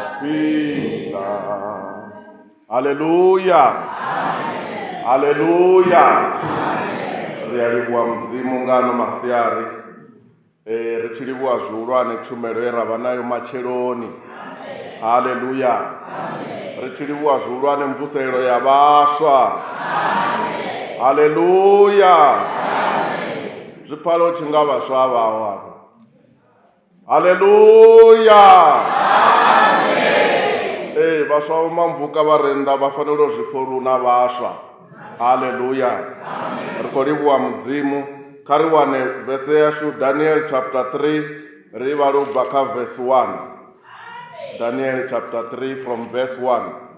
ngisapila. Haleluya, haleluya. Rialivua mzimu ngano masiari richilivua zhulwane tshumelo ye ravha nayo macheloni. Haleluya. Richilivua zhulwane mvuselelo ya vhaswa. Haleluya. Zwipalo tshinga vhaswa vhawa. Haleluya. Vhaswa vha mamvuka vharenda vha fanela u zwipfa uri una vhaswa. Haleluya. Ri khou livhuwa mudzimu. Kha ri wane vese yashu Daniel chapter 3 ri vhale u bva kha verse 1. Daniel chapter 3 from verse 1.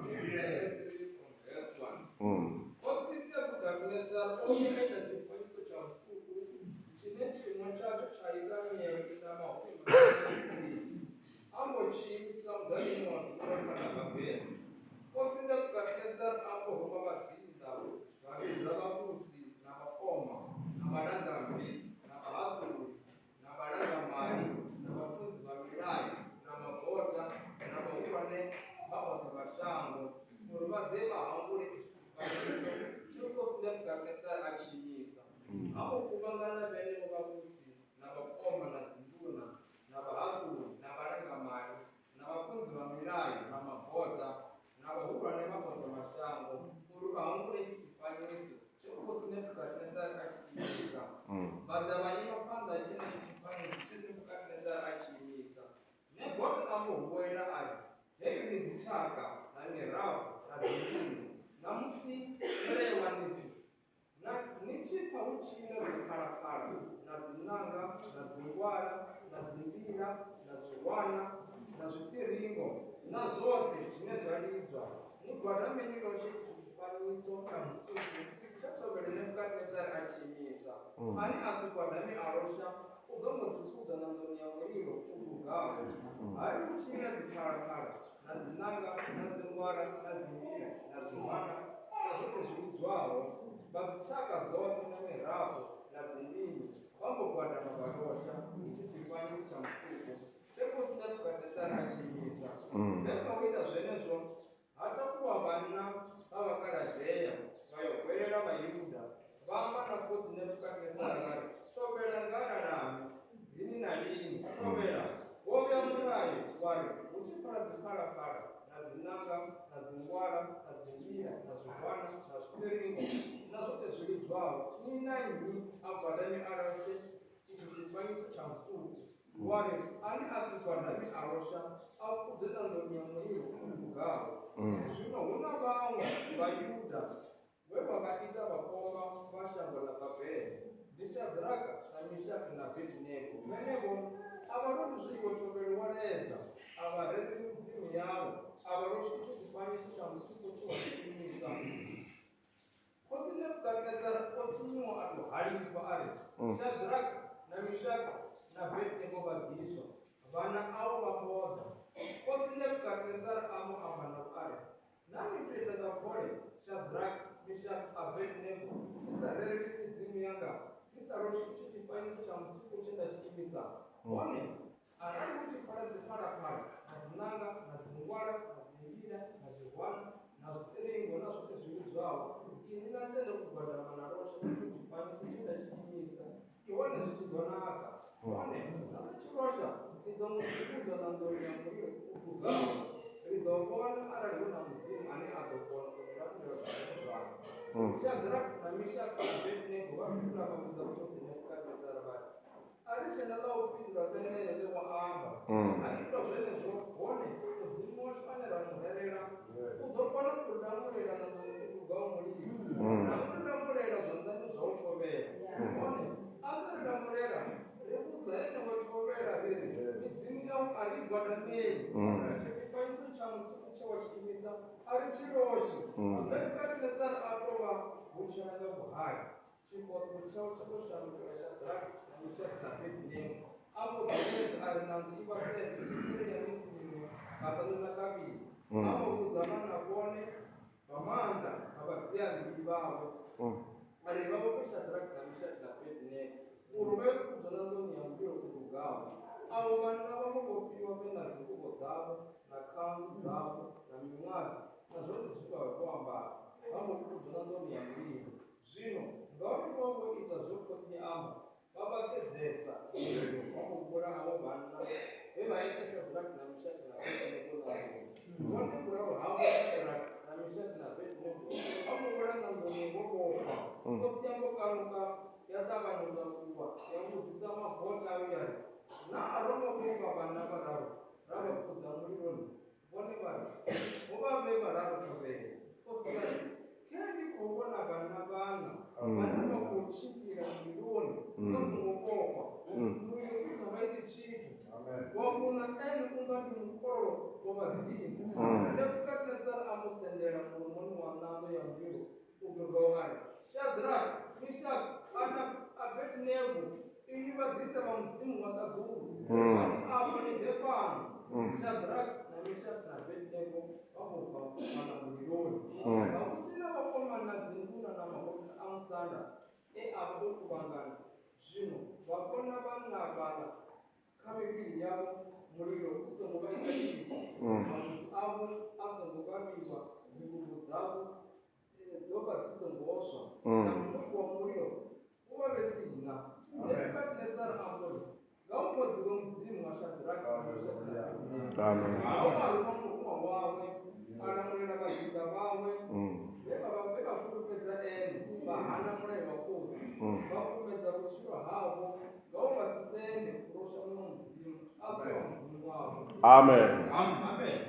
Amen.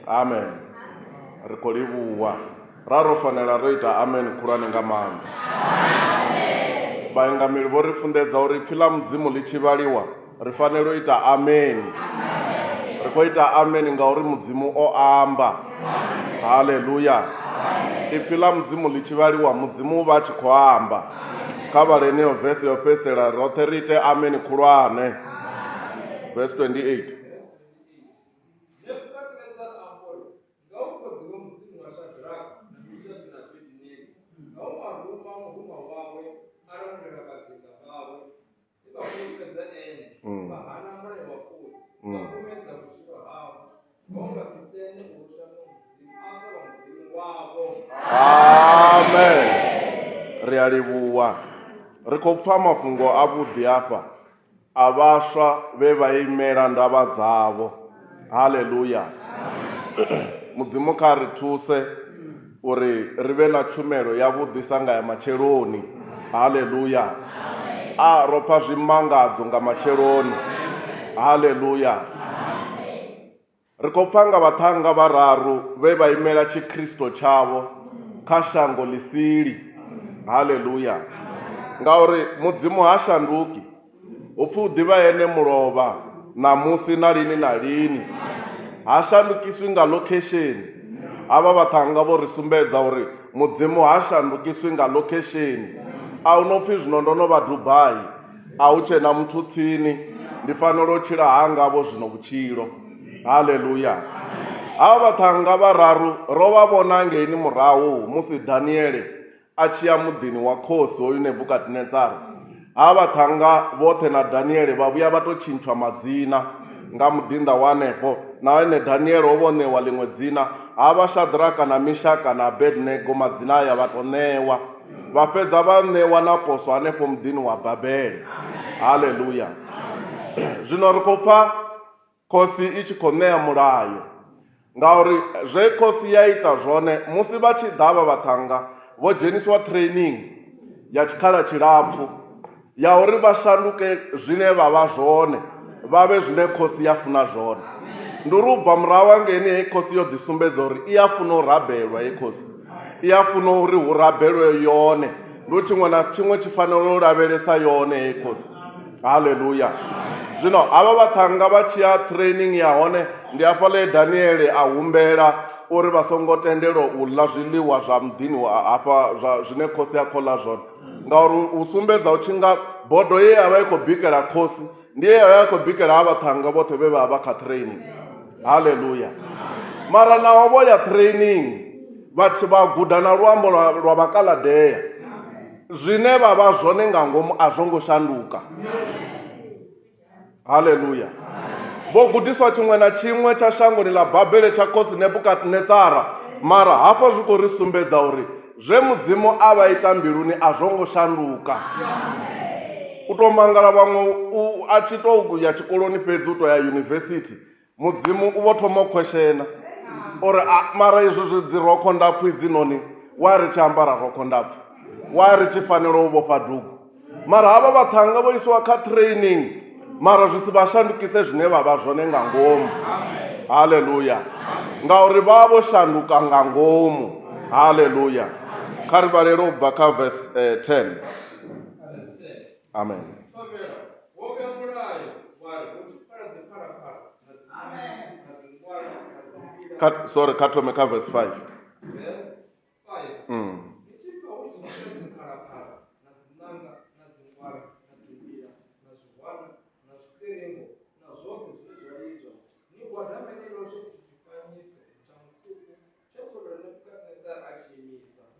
Amen. Rikolibuwa. Raro fanela roita amen kurani nga maanḓa. Vhaingameli vho ri funḓedza uri pfhi ḽa mudzimu ḽi tshi vhaliwa ri fanela u ita amen. Ri khou ita amen ngauri mudzimu o amba. Haleluya. Ipfhi ḽa mudzimu ḽi tshi vhaliwa mudzimu vha tshi khou amba. Kha vhaleneo vesi yo fhedzisela roṱhe ri ite amen khulwane. Verse 28. Amen. Ri a livhuwa. Ri khou pfa mafhungo a vhuḓi afha a vhaswa vhe vha imela ndavha dzavho. Haleluya. Mudzimu kha ri thuse uri ri vhe na tshumelo ya vhuḓisa nga ya matsheloni. Haleluya. Ro pfa zwimangadzo nga matsheloni. Haleluya. Ri khou pfa nga vhaṱhannga vhararu vhe vha imela tshikristo tshavho kha shango ḽisili. Haleluya. Ngauri mudzimu ha shanduki, upfi u ḓivha ene mulovha namusi na lini na lini. Ha shandukiswi nga location. Havha vhaṱhannga vho ri sumbedza uri mudzimu ha shandukiswi nga location. A hu no pfi zwino ndo no vha Dubai, a hu tshe na muthu tsini, ndi fanela u tshila hangavho zwino vhutshilo. Haleluya. Havha vhaṱhannga vhararu ro vha vhona ngeni murahu musi Daniele a tshi ya muḓini wa khosi hoyu Nebukadinezara. Havha vhaṱhannga vhoṱhe na Daniele vha vhuya vha to tshintshwa madzina nga muḓinḓa wa hanefho, na ene Daniele ho vho ṋewa ḽiṅwe dzina. Havha Shadraka na Mishaka na Abednego madzina aya vha to ṋewa, vha fhedza vha ṋewa na poswo hanefho muḓini wa Babele. Haleluya. Zwino ri khou pfa khosi i tshi khou ṋea mulayo, ngauri zwe khosi ya ita zwone musi vha tshi ḓa vha vhaṱhannga vho dzheniswa training ya tshikhala tshilapfu ya uri vha shanduke zwine vha vha zwone, vha vhe zwine khosi ya funa zwone. Ndi uri u bva murahu hangeni hei khosi yo ḓisumbedza uri i ya funa u rabelwa. Hei khosi i ya funa uri hu rabelwe yone, ndi tshiṅwe na tshiṅwe tshi fanela u lavhelesa yone hei khosi. Haleluya. Zwino havha vhaṱhannga vha tshi ya training ya hone, ndi hafhaḽa Daniele a humbela uri vha songo tendelwa u ḽa zwiḽiwa zwa muḓini hafha zwine khosi ya khou ḽa zwone, ngauri u sumbedza u tshi nga bodo ye ya vha i khou bikela khosi ndi ye ya khou bikela ha vhaṱhannga vhoṱhe vhe vha vha kha training. Haleluya. Mara naho vho ya training vha guda na luambo lwa vhakaladeya zwine vha vha zwone nga ngomu a zwo ngo shanduka. Haleluya. Vho gudiswa tshiṅwe na tshiṅwe tsha shangoni ḽa Babele tsha khosi Nebukadnezara, mara hafha zwi khou ri sumbedza uri zwe mudzimu a vha ita mbiluni a zwo ngo shanduka. U tou mangala vhaṅwe a tshi tou ya tshikoloni fhedzi u tou ya yunivesithi, mudzimu u vho thoma u khweshena uri mara izwo zwi dzi rokho ndapfu idzinoni wa ri tshi ambara rokho ndapfu, wa ri tshi fanela u vhofha dugu. Mara havha vhaṱhanga vho isiwa kha training, mara zwi si vha shandukise zwine vha vha zwone nga ngomu. Haleluya. Ngauri vha vho shanduka nga ngomu. Haleluya. Kha ri vhalele u bva kha verse 10. Amen. Sorry, cut to make a verse 5. Verse 5.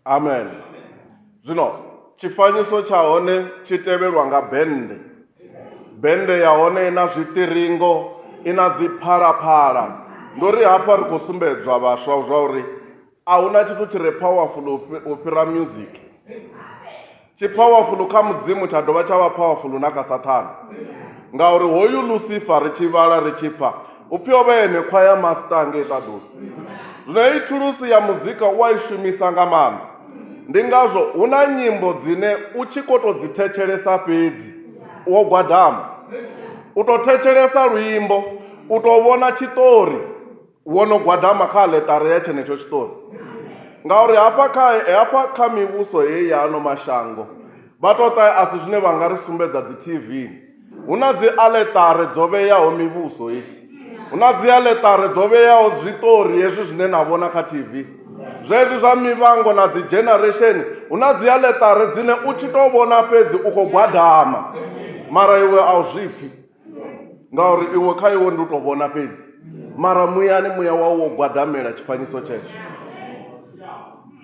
Amen. Zwino tshifanyiso tsha hone tshi tevhelwa nga bende. Bende ya hone ina zwitiringo, ina dzi phalaphala. Ndori hafha ri khou sumbedzwa vhaswa zwa uri a huna tshithu tshi re powerful u fhira music. Tshi powerful kha mudzimu tsha dovha tsha vha powerful na kha Sathane. Ngauri hoyu Lucifer ri tshi vhala ri tshi pfa upfi o vha ene choir master ngei ṱaḓuni. Zwino hei thulusi ya muzika u a i shumisa nga maanḓa. Ndi ngazwo hu na nyimbo dzine u tshi khou tou dzi thetshelesa fhedzi wo gwadama. U tou thetshelesa luimbo, u tou vhona tshiṱori wo no gwadama kha ḽeṱari ya tshenetsho tshiṱori. Ngauri hafha kha mivhuso heyi ya ano mashango vha tou ṱa a si zwine vha nga ri sumbedza dzi TV. Hu na dzi aḽeṱare dzo vheyaho mivhuso hei. Hu na dzi aḽeṱare dzo vheyaho zwiṱori hezwi zwine na vhona kha TV. Zwezwi zwa mivhango na dzi generation, hu na dzi aḽeṱare dzine u tshi tou vhona fhedzi u khou gwadama. Mara iwe a u zwipfi. Ngauri iwe kha iwe ndi u tou vhona fhedzi. Mara muyani muya wau wo gwadamela tshifanyiso tshetsho.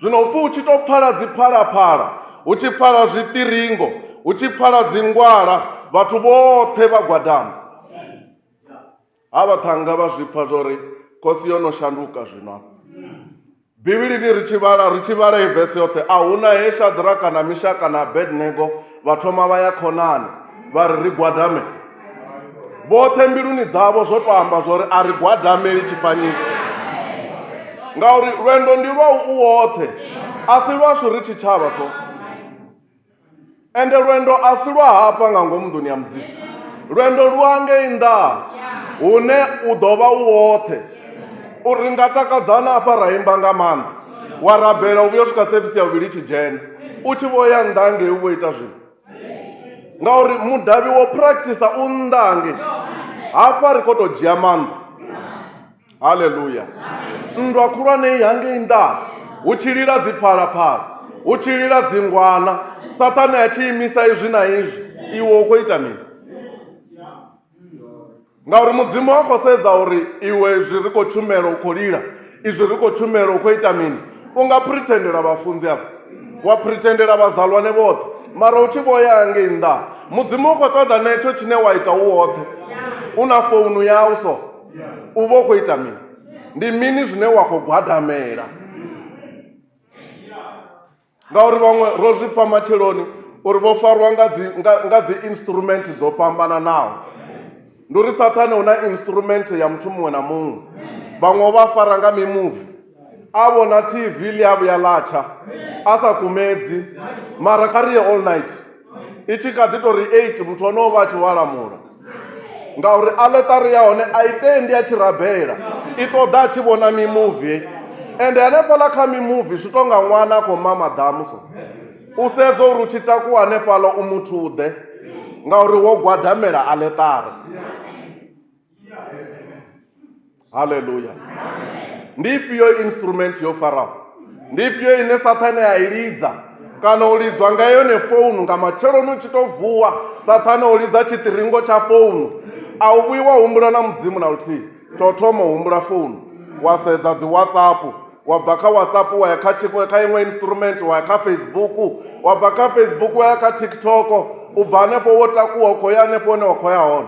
Zwino upfi u tshi tou pfhala dzi phalaphala, hu tshi pfhala zwitiringo, hu tshi pfhala dzi ngwala, vhathu vhoṱhe vha gwadama. Ha vhaṱhanga vha zwi pfa zwori khosi yo no shanduka zwino hafha. Bivhilini ri tshi vhala i vesi yoṱhe a huna he Shadraka na Mishaka na Abednego vha thoma vha ya khonani vha ri gwadame. Vhoṱhe mbiluni dzavho zwo to amba zwori a ri gwadameli tshifanyiso. Ngauri lwendo ndi lwa u woṱhe, a si lwashu ri tshitshavha so. Ende lwendo a si lwa hafha nga ngomu nḓuni ya mudzimu. Lwendo lwa ngei nnḓa hune u ḓo vha u woṱhe. Uri nga takadzana hafha ra imba nga maanḓa, wa rabela u vhuya u swika sevisi ya vhuvhili tshi dzhena, u tshi vho ya nnḓa ngei u vho ita zwino. Ngauri mudavhi wo practice u nnḓa ngei, hafha ri khou tou dzhia maanḓa. Haleluya. Nndwa khulwane i hangei nnḓa, hu tshi lila dzi phalaphala, hu tshi lila dzi ngwana, Sathane a tshi imisa izwi na izwi, iwe u khou ita mini? Ngauri mudzimu a khou sedza uri iwe zwi ri khou tshumela u khou lila, izwi ri khou tshumela u khou ita mini? U nga pretendela vhafunzi afho, wa pretendela vhazalwane vhoṱhe, mara u tshi vho ya ngei nnḓa, mudzimu u khou ṱoḓa na hetsho tshine wa ita u woṱhe. U na founu yau so, u vha u khou ita mini? Ndi mini zwine wa khou gwadamela? Ngauri vhaṅwe ro zwi pfa matsheloni uri vho farwa nga dzi instrument dzo fhambananaho. Ndi uri Sathane hu na instrument ya muthu muṅwe na muṅwe. Vhaṅwe vha fara nga mimuvi, a vhona TV ḽi a vhuya ḽatsha a sa kumedzi, mara kha ri ye all night i tshi kha ḓi tou ri 8 muthu ono vha a tshi walamula. Ngauri aḽeṱari ya hone a i tendi a tshi rabela, i ṱoḓa a tshi vhona mimuvi. Ende hanefhaḽa kha mimuvi zwi tou nga ṅwana a khou mama ḓamu so. U sedza uri u tshi takuwa hanefhaḽa u muthu ḓe, ngauri wo gwadamela aḽeṱari. Haleluya. Ndi ifhio instrument yo faraho? Ndi ifhio ine Sathane a i lidza? Kana u lidzwa nga yone founu nga matsheloni u tshi tou vuwa, Sathane o lidza tshiṱiringo tsha founu. A u vhuyi wa humbula na mudzimu na luthihi. Tou thoma u humbula founu, wa sedza dzi WhatsApp, wa bva kha WhatsApp wa ya kha iṅwe instrument wa ya kha Facebook, wa bva kha Facebook wa ya kha TikTok, u bva hanefho wo takuwa u khou ya hanefho hune wa khou ya hone,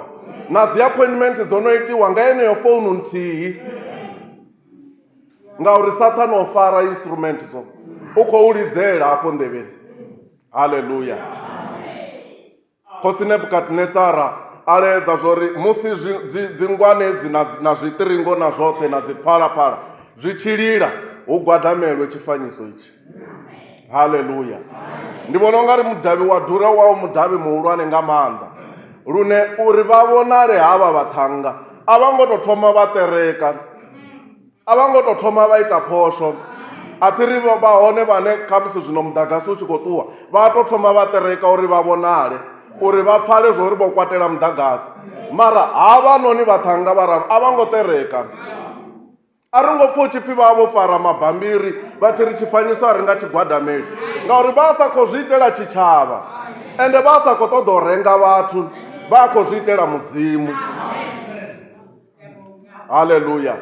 na dzi appointment dzo no itiwa nga yeneyo founu nthihi, ngauri Saṱhane o fara instrument so u khou lidzela hafho nḓevheni. Haleluya. Khosi Nebukadnezara a ledza zwori musi dzingwane hedzi na zwiṱiringo na zwoṱhe na dzi phalaphala zwi tshi lila, hu gwadamelwe tshifanyiso itshi. Haleluya. Ndi vhona u nga ri mudavhi wa dura wawo mudavhi muhulwane nga maanḓa, lune uri vha vhonale havha vhaṱhannga a vha ngo tou thoma vha ṱereka, a vha ngo tou thoma vha ita phosho. A thi ri vha hone vhane kha musi zwino muḓagasi u tshi khou ṱuwa vha tou thoma vha ṱereka uri vha vhonale, uri vha pfale zwo uri vho kwatela muḓagasi. Mara havhanoni vhaṱhannga vhararu a vha ngo ṱereka. A ri ngo pfa u tshi pfhi vha vho fara mabambiri vha tshi ri tshifanyiso a ri nga tshigwadameli, ngauri vha sa khou zwi itela tshitshavha, ende vha sa khou ṱoḓa u renga vhathu, vha khou zwi itela mudzimu. Haleluya.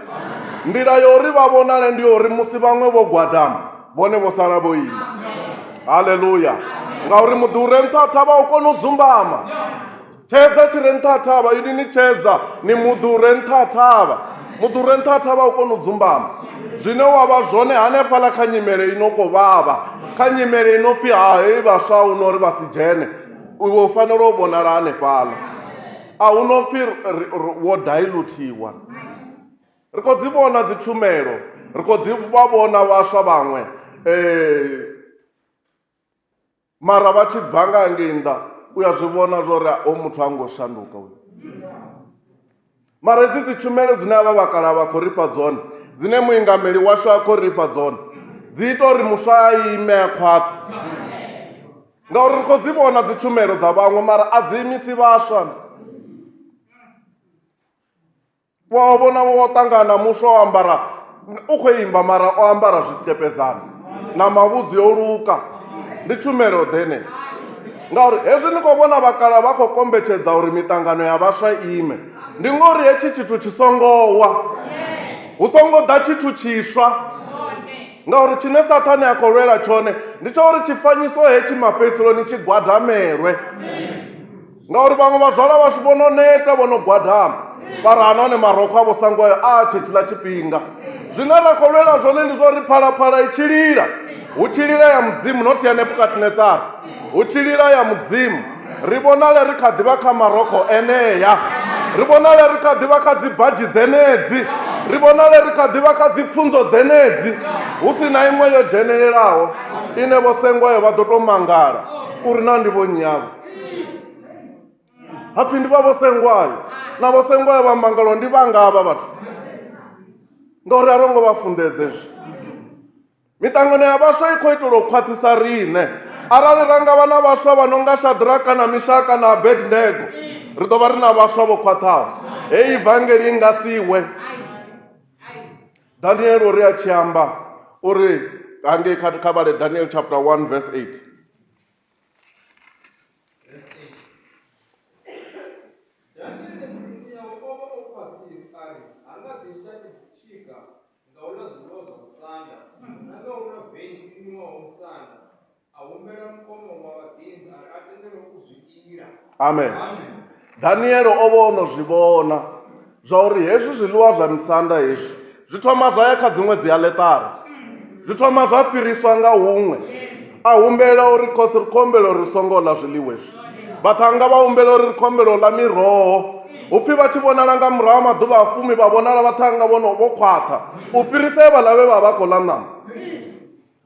Nḓila ya uri vha vhonale ndi uri musi vhaṅwe vho gwadama vhone vho sala vho ima. Haleluya. Ngauri muḓi u re nṱha ha thavha u kona u dzumbama. Tshedza tshi re nṱha ha thavha ini ni tshedza ni muḓi u re nṱha ha thavha. Muḓi u re nṱha ha thavha u kona u dzumbama. Zwine wa vha zwone hanefhaḽa kha nyimele i no khou vhavha, kha nyimele i no pfhi hei vhaswa u no uri vha si dzhene, iwe u fanela u vhonala hanefhaḽa. A hu no pfhi wo dilutiwa. Ri khou dzi vhona dzi tshumelo, ri khou dzi vha vhona vhaswa vhaṅwe mara vha tshi bva nga ngei nnḓa u ya zwi vhona zwo uri o muthu ha ngo shanduka uyu. Mara hedzi dzi tshumelo dzine havha vhakalaha vha khou rifha dzone, dzine muingameli washu a khou rifha dzone, dzi ita uri muswa a ime a khwaṱhe. Ngauri ri khou dzi vhona dzi tshumelo dza vhaṅwe mara a dzi imisi vhaswa. Wa vhona wo ṱangana muswa o ambara, u khou imba mara o ambara zwikepezana na mavhudzi o luka, ndi tshumelo ḓene. Ngauri hezwi ni khou vhona vhakalaha vha khou kombetshedza uri miṱangano ya vhaswa ime, ndi ngori hetshi tshithu tshi songo wa, hu songo ḓa tshithu tshiswa. Ngauri tshine Saṱhane a khou lwela tshone ndi tsho uri tshifanyiso hetshi mafhedziseloni tshi gwadamelwe. Ngauri vhaṅwe vhazwala vhashu vho no neta vho no gwadama, vha ra nahone marukhu avho sangoyo a tshetshiḽa tshifhinga. Zwine ra khou lwela zwone ndi zwo ri phalaphala i tshi lila, hu tshi lila ya mudzimu not ya Nebukadnezara, hu tshi lila ya mudzimu, ri vhonale ri kha ḓivha kha marokho eneya, ri vhonale ri kha ḓivha kha dzi badzhi dzenedzi, ri vhonale ri kha ḓivha kha dzi pfunzo dzenedzi, hu si na iṅwe yo dzhenelelaho ine vho sengwayo vha ḓo tou mangala uri na ndi vho nyavho. Hapfi ndi vha vho sengwayo, na vho sengwayo vha mangalo ndi vhangavha vhathu, ngauri a ro ngo vha funḓedza hezwi. Miṱangano ya vhaswa i khou itela u khwaṱhisa riṋe. Arali ra nga vha na vhaswa vha no nga Shadraka na Mishaka na Abednego, ri ḓo vha ri na vhaswa vho khwaṱhaho. Hei ivangeli i nga siwe. Daniel uri a tshi amba uri hangei kha vhale Daniel chapter 1 verse 8. Amen. Daniel o vha o no zwi vhona zwa uri hezwi zwiḽiwa zwa misanda hezwi zwi thoma zwa ya kha dziṅwe dzi aḽetara, zwi thoma zwa fhiriswa nga huṅwe. A humbela uri khosi ri khombela uri ri songo ḽa zwiḽiwa hezwi. Vhaṱhannga vha humbela uri ri khombela u ḽa miroho. Hupfi vha tshi vhonala nga murahu ha maḓuvha a 10 vha vhonala vhaṱhannga vho khwaṱha u fhirisa vhaḽa vhe vha vha khou ḽa ṋama,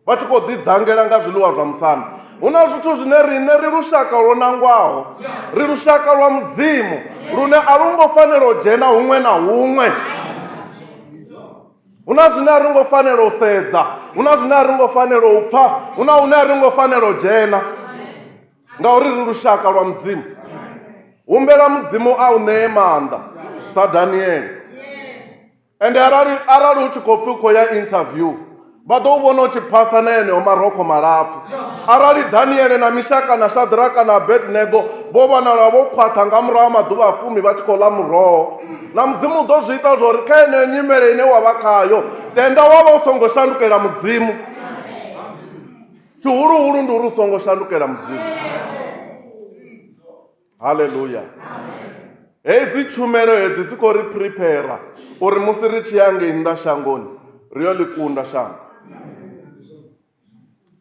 vha tshi khou ḓidzangela nga zwiḽiwa zwa musanda. Hu na zwithu zwine riṋe ri lushaka lwo nangwaho, ri lushaka lwa mudzimu lune a lu ngo fanela u dzhena huṅwe na huṅwe. Hu na zwine a ri ngo fanela u sedza, hu na zwine a ri ngo fanela u pfa, hu na hune a ri ngo fanela u dzhena, ngauri ri lushaka lwa mudzimu. Humbela mudzimu a u ṋee maanḓa sa Daniel. Ende arali hu tshi khou pfhi u khou ya interview, vha ḓo vhona u tshi phasa na eneo marokho malapfu. Arali Daniele na Mishaka na Shadraka na Abednego vho vhonala vho khwaṱha nga murahu ha maḓuvha a 10 vha tshi khou ḽa muroho, na mudzimu u ḓo zwi ita zwo ri kha yeneyo nyimele ine wa vha khayo tenda wa vha u songo shandukela mudzimu. Tshihuluhulu ndi uri u songo shandukela mudzimu. Haleluya. Hedzi tshumelo hedzi dzi khou ri prepare uri musi ri tshi ya ngei nnḓa shangoni ri yo ḽi kunda shango.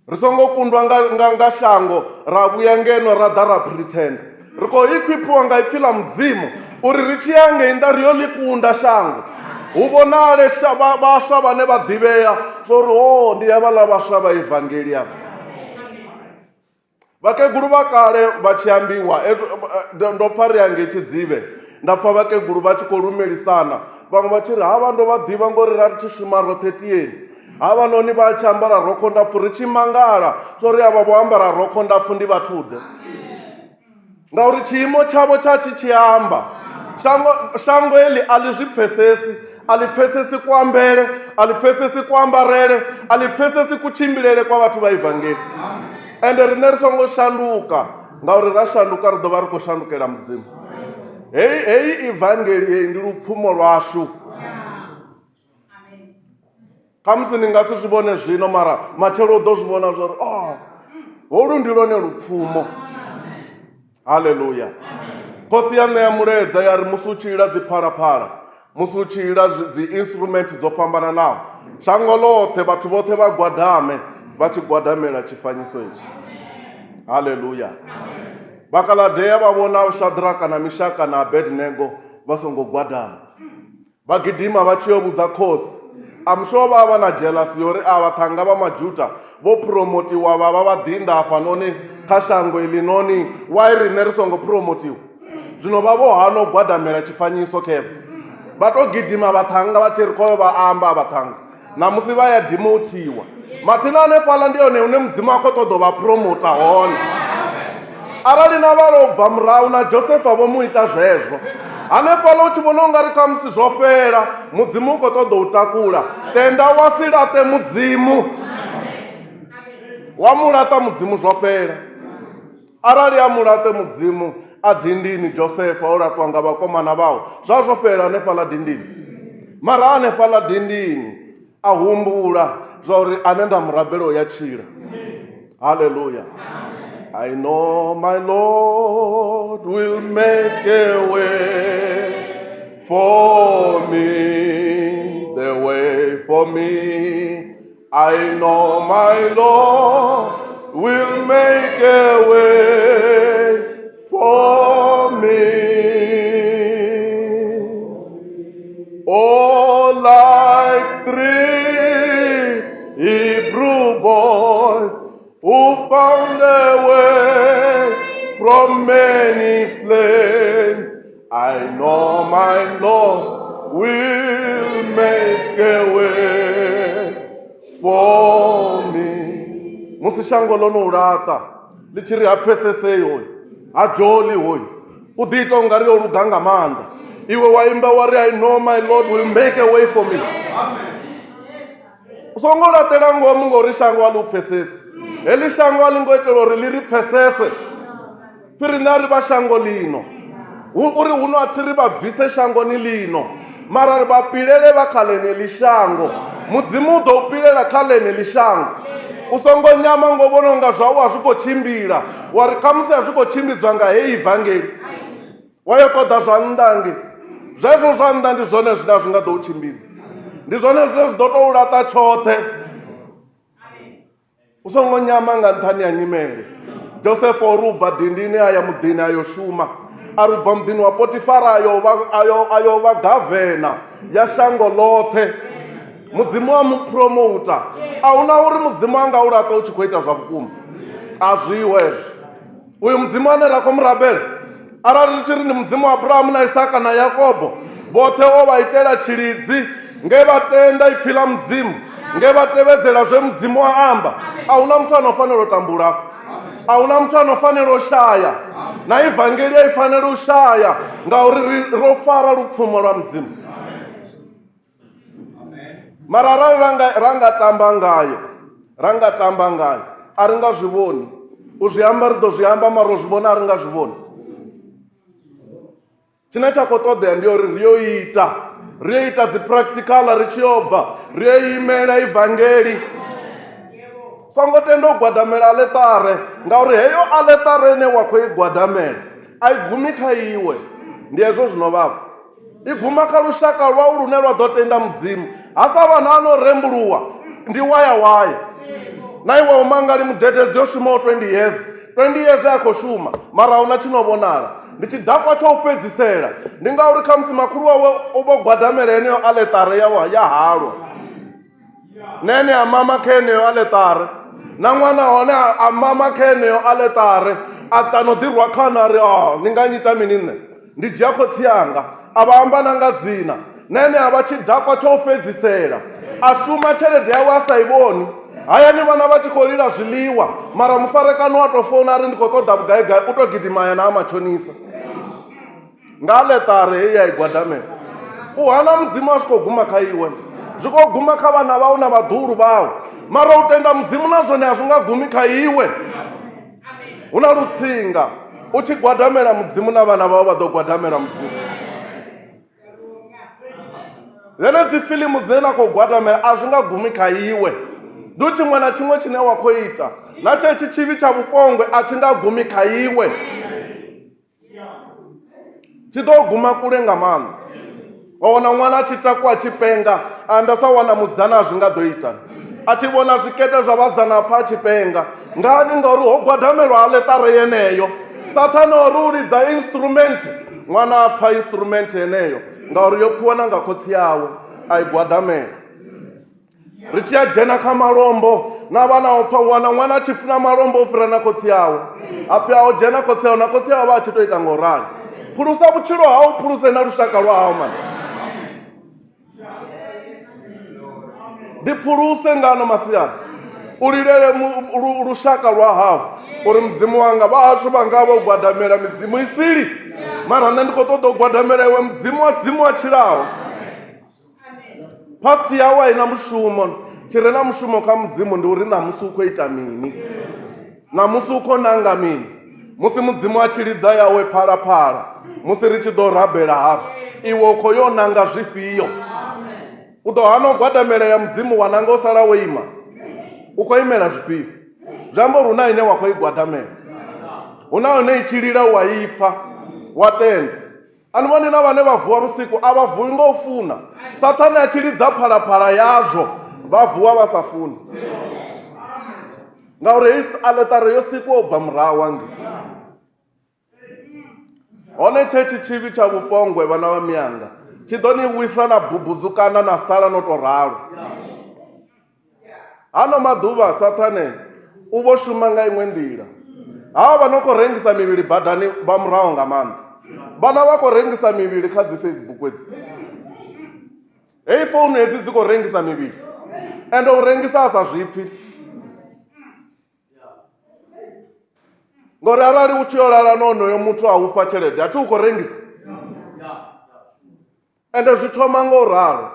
Ri songo kundwa nga shango ra vhuya ngeno ra ḓa ra pretend. Ri khou equipiwa nga ipfhi ḽa mudzimu uri ri tshi ya ngei nnḓa ri yo ḽi kunda shango. Hu vhonale vhaswa vhane vha ḓivhea zwo ri ndi havhaḽa vhaswa vha evangeli avha. Vhakegulu vha kale vha tshi ambiwa ndo pfa ri yange Tshidzivhe nda pfa vhakegulu vha tshi khou lumelisana, vhaṅwe vha tshi ri havha ndo vha ḓivha ngori ra ri tshi shuma roṱhe tieni, havha noni vha tshi ambara rokho ndapfu ri tshi mangala zwo ri avha vho ambara rokho ndapfu ndi vhathuḓe. Ngauri tshiimo tshavho tsha tshi amba shango heḽi a ḽi zwi pfesesi, a ḽi pfesesi kuambele, a ḽi pfesesi kuambarele, a ḽi pfesesi kutshimbilele kwa vhathu vha evangeli. Ende riṋe ri songo shanduka ngauri ra shanduka ri ḓo vha ri khou shandukela mudzimu. Heyi evangeli heyi ndi lupfumo lwashu. Khamusi ni nga si zwi vhone zwino mara matshelo u ḓo zwi vhona zwo ri holu ndi lwone lupfumo. Haleluya. Khosi ya ṋea mulaedza ya ri musi u tshi ila dzi phalaphala, musi u tshi ila dzi instrument dzo fhambananaho, shango ḽoṱhe vhathu vhoṱhe vha gwadame vha tshi gwadamela tshifanyiso itshi. Haleluya. Vhakaladeya vha vhona Shadraka na Mishaka na Abednego vha songo gwadama, vha gidima vha tshi yo vhudza khosi. I'm sure vha vha na jealousy yori vhaṱhanga vha majuda vho promotiwa vha vha ḓinḓa hafhanoni kha shango iḽi noni, why riṋe ri songo promotiwa? Zwino vha vho hano gwadamela tshifanyiso khevho, vha to gidima vhaṱhanga vha tshi ri khoyo vha amba vhaṱhanga na musi vha ya demotiwa. Mathina hanefhaḽa ndi hone hune mudzimu a khou ṱoḓa vha promota hone. Arali na vha ḽo bva murahu na Josefa vho mu ita zwezwo, hanefhaḽa u tshi vhona u nga ri kha musi zwo fhela, mudzimu u khou ṱoḓa u takula. Tenda wa si laṱe mudzimu, wa mu laṱa mudzimu zwo fhela. Arali a mu laṱe mudzimu a dindini Josefa o laṱwa nga vhakomana vhawe, zwo fhela hanefhaḽa dindini. Mara hanefhaḽa dindini a humbula zwa uri ane nda murabelo ya tshila. Haleluya. I know my Lord will make a way for me, the way for me. I know my Lord will make a way for me. Oh, like 3 Hebrew boys who found a way from many flames, I know my Lord will make a way for me. Musi shango ḽo no laṱa ḽi tshi ri ha pfesesei hoyu, ha dzholi hoyu, u ḓi ita u nga ri yo luga nga maanḓa. Iwe wa imba wa ri I know my Lord will make a way for me. U songo laṱela ngomu ngori shango a ḽi u pfesesi. Heḽi shango a ḽi ngo itela uri ḽi ri pfesese fhiri na ri vha shango lino, uri huno a thi ri vha bvise shangoni lino, mara ri vha pilele vha kha ḽeneḽi shango. Mudzimu u ḓo u pilela kha ḽeneḽi shango. U songo nyama ngo vhona unga zwau a zwi khou tshimbila, wa ri khamusi a zwi khou tshimbidzwa nga heyi evangeli, wa yo ṱoḓa zwa nnḓa nge. Zwezwo zwa nnḓa ndi zwone zwine a zwi nga ḓo u tshimbidza, ndi zwone zwine zwi ḓo tou laṱa tshoṱhe. U songo nyama nga nṱhani ha nyimele. Josefa o ri u bva dindini a ya muḓini a yo shuma, a ri u bva muḓini wa Potifara a yo vha gavena ya shango ḽoṱhe. Mudzimu a mu promota. A huna uri mudzimu a nga u laṱa u tshi khou ita zwa vhukuma, a zwiho hezwo. Uyu mudzimu ane ra khou murabela, arali ri tshi ri ndi mudzimu wa Abrahamu na Isaka na Yakobo, vhoṱhe o vha itela tshilidzi nge vha tenda ipfhi ḽa mudzimu, nge vha tevhedzela zwe mudzimu a amba. A huna muthu ano fanela u tambula, a huna muthu ano fanela u shaya, na evangeli a i fanela u shaya ngauri ro fara lupfumo lwa mudzimu. mara arali ranga tamba ngayo a ri nga zwi vhoni. U zwi amba ri ḓo zwi amba mara u zwi vhona a ri nga zwi vhoni. Tshine tsha khou ṱoḓea ndi uri ri yo ita dzi practical ri tshi yo bva ri yo imela evangeli. Songo tenda u gwadamela aḽetare ngauri heyo aḽetare ine wa khou i gwadamela a i gumi kha iwe. Ndi hezwo zwino vhavha i guma kha lushaka lwau lune lwa ḓo tenda mudzimu. Ha sa vha na ano rembuluwa ndi waya na iwe u mangali mudededzi yo shumaho 20 years a khou shuma mara a una tshino vhonala. Ndi tshidakwa tsha u fhedzisela ndi ngauri khamusi makhulu wawe u vho gwadamela heneyo aḽetare ya halwa na ene a mama kha heneyo aḽetare na ṅwana hone a mama kha heneyo aḽetare a ṱano ḓirwa khana ri ndi nga nyita mini nṋe ndi dzhia khotsi yanga a vha amba na nga dzina na ene a vha tshidakwa tsha u fhedzisela a shuma tshelede yawe a sa i vhoni. Hayani vhana vha tshi khou lila zwiḽiwa mara mufarekano wa tou founa ri ndi khou ṱoḓa vhugaigai u tou gidimaya na ha matshonisa nga aḽetare heyi ya i gwadamela. U hana mudzimu a zwi khou guma kha iwe, zwi khou guma kha vhana vhau na vhaḓuhulu vhau mara u tenda mudzimu na zwone a zwi nga gumi kha iwe. Hu na lutsinga u tshi gwadamela mudzimu na vhana vhau vha ḓo gwadamela mudzimu. Hene dzi filimu dzine na khou gwadamela a zwi nga gumi kha iwe. Ndi tshiṅwe na tshiṅwe tshine wa khou ita na tshetshi tshivhi tsha vhupongwe a tshi nga gumi kha iwe. Tshi ḓo guma kule nga maanḓa. Wa wana ṅwana a tshi takuwa tshi penga anda sa wana musidzana a zwi nga ḓo ita a tshi vhona zwikete zwa vhasidzana a pfha a tshi penga ngani ngauri ho gwadamelwa aḽetare yeneyo. Sathane ori u lidza instrument ṅwana a pfha instrument yeneyo ngauri yo pfhiwa na nga khotsi yawe a i gwadamela. Ri tshi ya dzhena kha malombo na vhana u pfha wana ṅwana a tshi funa malombo u fhira na khotsi yawe a pfhi a u dzhena khotsi yawe na khotsi yawe vha a tshi tou ita nga u rali. Phulusa vhutshilo hau phuluse na lushaka lwa hau mani. Ndi phuluse ngano masiari u lilele lushaka lwa hau uri mudzimu wanga vha hashu vha nga vha u gwadamela midzimu i sili mara nṋe ndi khou ṱoḓa u gwadamela iwe mudzimu wa tshilaho. Pasti yawe a i na mushumo. Tshi re na mushumo kha mudzimu ndi uri ṋamusi u khou ita mini, ṋamusi u khou nanga mini. Musi mudzimu a tshi lidza yawe phalaphala musi ri tshi ḓo rabela hafha iwe u khou yo nanga zwifhio. U ḓo hana u gwadamela ya mudzimu wa nanga u sala wo ima u khou imela zwifhio. Zwi amba uri hu na ine wa khou i gwadamela, hu na ine i tshi lila wa ipha wa tenda. Ani vhoni na vhane vha vuwa vhusiku a vha vuwi ngo u funa. Sathane a tshi lidza phalaphala yazwo vha vuwa vha sa funi ngauri hei aḽetare yo sikiwa u bva murahu wange. Hone tshetshi tshivhi tsha vhupongwe vhana vha miyanga tshi ḓo ni wisa na bubudzukana na sala no tou ralo. Hano maḓuvha Sathane u vho shuma nga iṅwe nḓila. Havha vha no khou rengisa mivhili badani vha murahu nga maanḓa. Vhana vha khou rengisa mivhili kha dzi Facebook hedzi. Hei founu hedzi dzi khou rengisa mivhili ende u rengisa a sa zwipfi ngori arali u tshi yo lala na onoyo muthu a ufha tshelede a thi u khou rengisa ende zwi thoma nga u ralo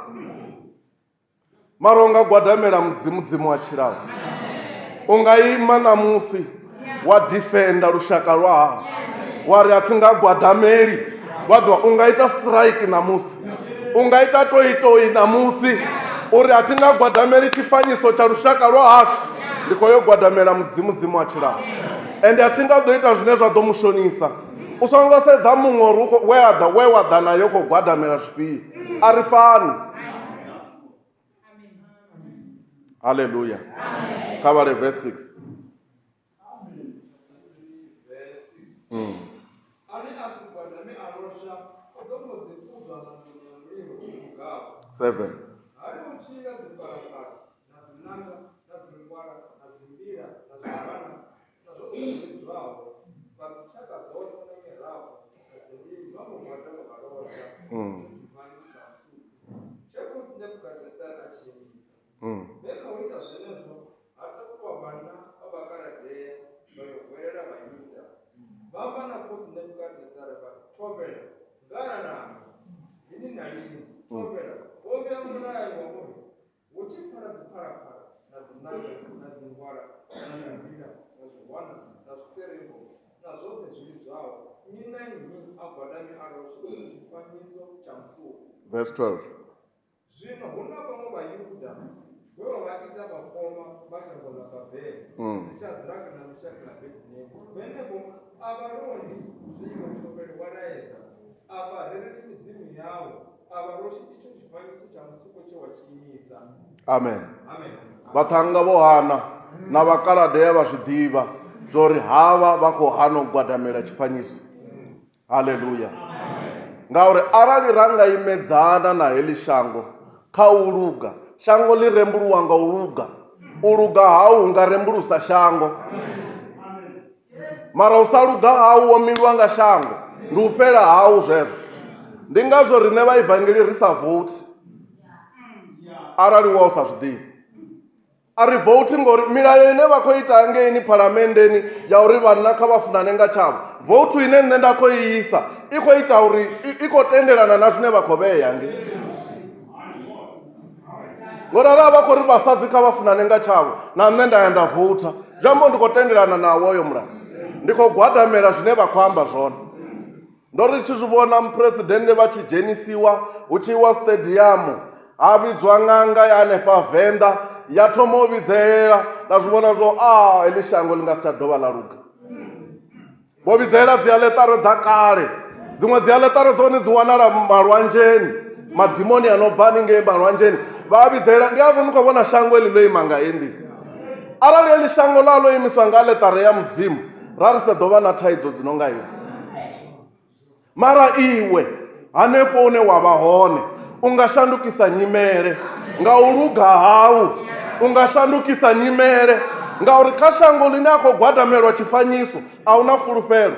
mara u nga gwadamela mudzimu wa tshilaho. U nga ima ṋamusi wa defenda lushaka lwa hau wa ri a thi nga gwadameli wa ḓiwa u nga ita strike ṋamusi u nga ita toyi ṋamusi uri a thi nga gwadameli tshifanyiso tsha lushaka lwa hashu ndi khou yo gwadamela mudzimu wa tshilaho ende a thi nga ḓo ita zwine zwa ḓo mu shonisa. U songo sedza muṅwe uri we wa ḓa nayo khou gwadamela zwifhio a ri fani. Haleluya. Kha vhale verse 6. Seven. zwiphalaphala na dzinanga na dzingwala na mivhila na zwiwana na zwitereko na zwoṱhe zwili zwawo, nnyi na nnyi a gwadame aloshe tshifanyiso tsha musuku. Verse 12. Zwino hu na vhaṅwe Vhayuda vhe vha ita vhakoma vha shango ḽa Babeli, Shadraka na Meshaki na Abedinego, vhenevho a vha londi zwiimo tshovheli wa laedza, a vha rereli midzimu yavho, a vha loshi itsho tshifanyiso tsha musuko tshe wa tshiimisa. Amen. Amen. Vhathannga vho hana na vhakaladeya vha zwi ḓivha zwauri havha vha khou hana u gwadamela tshifanyiso. Haleluya. Ngauri arali ra nga imedzana na heḽi shango kha u luga, shango ḽi rembuluwa nga u luga hau hu nga rembulusa shango. Mara u sa luga hau wo miliwa nga shango, ndi u fhela hau zwezwo. Ndi ngazwo riṋe vha evangeli ri sa vote arali wa u sa zwi ḓivhi. A ri vote ngori milayo ine vha khou ita hangeini phalamendeni ya uri vhanna kha vha funane nga tshavho, vote ine nṋe nda khou i isa i khou ita uri i khou tendelana na zwine vha khou vhea hangei. Ngori arali vha khou ri vhasadzi kha vha funane nga tshavho na nṋe nda ya nda voutha, zwi amba ndi khou tendelana nawo hoyo mulayo, ndi khou gwadamela zwine vha khou amba zwone. Ndo ri tshi zwi vhona muphuresidennde vha tshi dzhenisiwa hu tshi iwa stadium, ha vhidzwa ṅanga ya hanefha VENDA ya thoma u vhidzelela, nda zwi vhona zwo heḽi shango ḽi nga si tsha dovha ḽa luga. Vho vhidzelela dziaḽetare dza kale, dziṅwe dziaḽetare dzone dzi wanala malwanzheni, madimoni ano bva haningei malwanzheni vha vhidzelela. Ndi azwo ni khou vhona shango eḽi ḽo ima nga heyi nḓila. Arali heḽi shango ḽa ḽo imiswa nga aḽetare ya mudzimu, ra ri sa ḓo vha na thaidzo dzi no nga hedzi. Mara iwe hanefho hune wa vha hone u nga shandukisa nyimele nga u luga hau, u nga shandukisa nyimele ngauri kha shango ḽine a khou gwadamelwa tshifanyiso a hu na fulufhelo,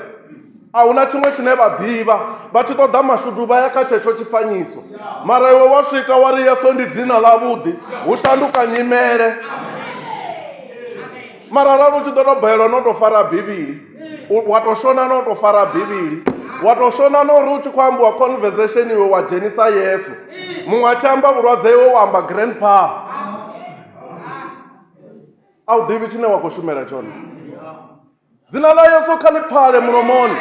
a hu na tshiṅwe tshine vha ḓivha. Vha tshi ṱoḓa mashudu vha ya kha tshetsho tshifanyiso, mara iwe wa swika wa ri yeso ndi dzina ḽavhuḓi, hu shanduka nyimele. Mara arali u tshi ḓo tou balelwa no tou fara Bivhili, wa tou shona no tou fara Bivhili, wa tou shona no uri u tshi khou ambiwa conversation iwe wa dzhenisa Yesu, muṅwe a tshi amba vhulwadze iwe wa amba grandpa, a u ḓivhi tshine wa khou shumela tshone. Dzina ḽa Yesu kha ḽi pfale mulomoni,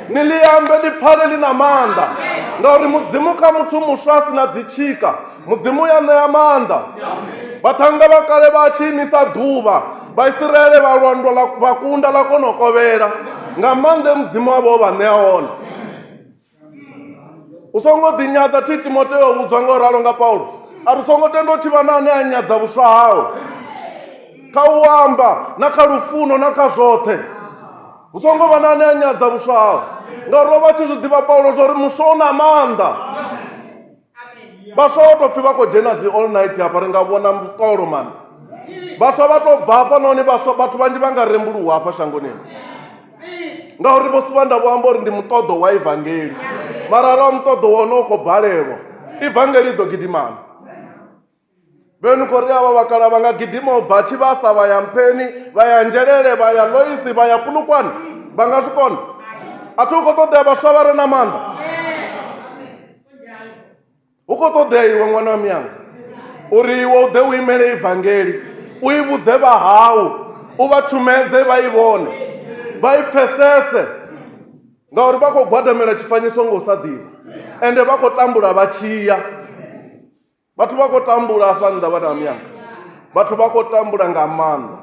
ni ḽi ambe ḽi pfale ḽi na maanḓa, ngauri mudzimu kha muthu muswa a si na dzi tshika, mudzimu ya ṋea maanḓa. Vhathannga vha kale vha tshi imisa ḓuvha, Vaisiraele vha lwandwa vha kunda ḽa kona u kovhela nga maanḓa mudzimu wavho vha ṋea one. U songo ḓi nyadza, thi Timoteo vhudzwa nga u ralo nga Paulo, a ri songo tenda u tshi vha na ane a nyadza vhuswa hawe kha u amba na kha lufuno na kha zwoṱhe. Hu songo vha na ane a nyadza vhuswa hawe, ngauri vha tshi zwi ḓivha Paulo zwa uri muswa u na maanḓa. Vhaswa vha tou pfhi vha khou dzhena dzi all night hafha ri nga vhona muṱolo mani. Vhaswa vha tou bva hafha noni, vhathu vhanzhi vha nga rembuluwa hafha shangoni, ngauri vho sivhanda vho amba uri ndi muṱoḓo wa evangeli. Mara arali muṱoḓo wone u khou balelwa, evangeli i ḓo gidimana. Vheni khou ri avha vhakala vha nga gidima u bva Tshivhasa vha ya Mpheni, vha ya Nzhelele, vha ya Loisi, vha ya Pulukwane, vha nga zwi kona. A thi hu khou ṱoḓea vhaswa vha re na maanḓa, hu khou ṱoḓea iwe ṅwana wa miyanga uri iwe u ḓe u imele evangeli, u i vhudze vha hau, u vha tshumedze vha i vhone, vha i pfesese, ngauri vha khou gwadamela tshifanyiso nga u sa ḓivha, ende vha khou tambula vha tshiya. Vhathu vha khou tambula hafha nnḓa vhana vha miyanga, vhathu vha khou tambula nga maanḓa.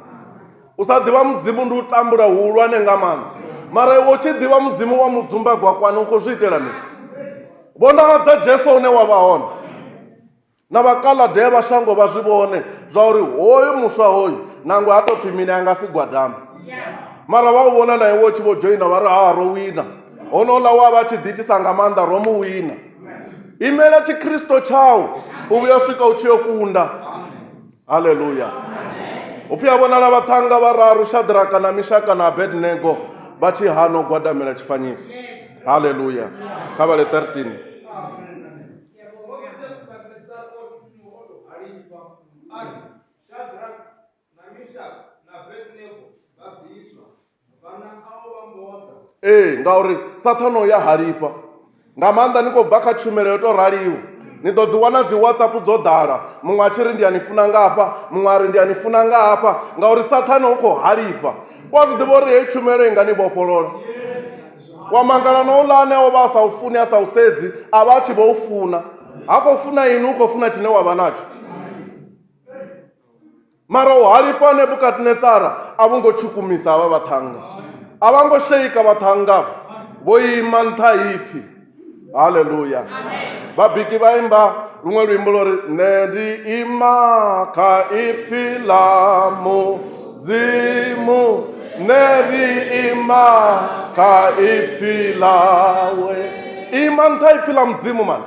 U sa ḓivha mudzimu ndi u tambula hulwane nga maanḓa, mara iwe u tshi ḓivha mudzimu wa mudzumba gwakwane u khou zwi itela mini? Vhonadza Jesu une wa vha hone, na vhakaladeya vha shango vha zwi vhone zwa uri hoyu muswa hoyu nangwe ha tou pfhi mini a nga si gwadame. Mara vha u vhona na iwe u tshi vho dzhoina vha ri ro wina, honouḽa wa vha tshi ḓiitisa nga maanḓa ro mu wina. Imela tshikristo tshau u vhuya u swika u tshi yo kunda. Haleluya. U pfhi a vhonala vhathannga vhararu, Shadraka na Meshaki na Abedinego, vha tshi hana u gwadamela tshifanyiso. Haleluya. Kha vhale 13. Ngauri Sathano ya halifha nga maanḓa ni khou bva kha tshumelo yo tou raliho, Ni ḓo dzi wana dzi WhatsApp dzo ḓala, muṅwe a tshi ri ndi a ni funa ngafha, muṅwe a ri ndi a ni funa ngafha, ngauri Saṱhane u khou halifha. Wa zwi ḓivha uri heyi tshumelo i nga ni vhofholola. Wa mangala na uḽa ane o vha a sa u funi, a sa u sedzi, a vha a tshi vho u funa. Ha khou funa ini, u khou funa tshine wa vha natsho. Mara u halifha Nebukadnezara a vho ngo tshukumisa havha vhaṱhannga, a vha ngo sheika vhaṱhannga, vho ima nṱha ipfhi. Haleluya. Vhabiki vha imba luṅwe luimbo lwo ri nṋe ndi ima kha ipfhi ḽa Mudzimu, nṋe ndi ima kha ipfhi ḽawe. Ima nṱha ipfhi ḽa Mudzimu mani.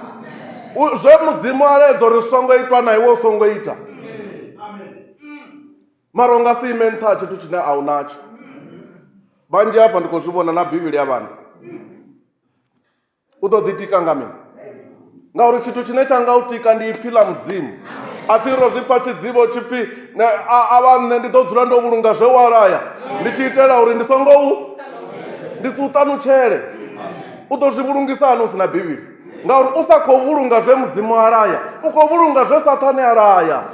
Zwe Mudzimu a ledza uri songo itwa na iwe u songo ita. Mara u nga si ime nṱha ha tshithu tshine a u natsho. Vhanzhi hafha ndi khou zwi vhona na Bivhili ya vhana. U ḓo ḓi tika nga mini? Ngauri tshithu tshine tsha nga u tika ndi ipfhi ḽa Mudzimu. A thi ro zwi pfa tshidzivho tshipfi a vha nṋe ndi ḓo dzula ndo vhulunga zwe wa laya, ndi tshi itela uri ndi si u ṱanutshele. U ḓo zwi vhulungisa hani u si na Bivhili? Ngauri u sa khou vhulunga zwe Mudzimu a laya, u khou vhulunga zwe Saṱhane a laya.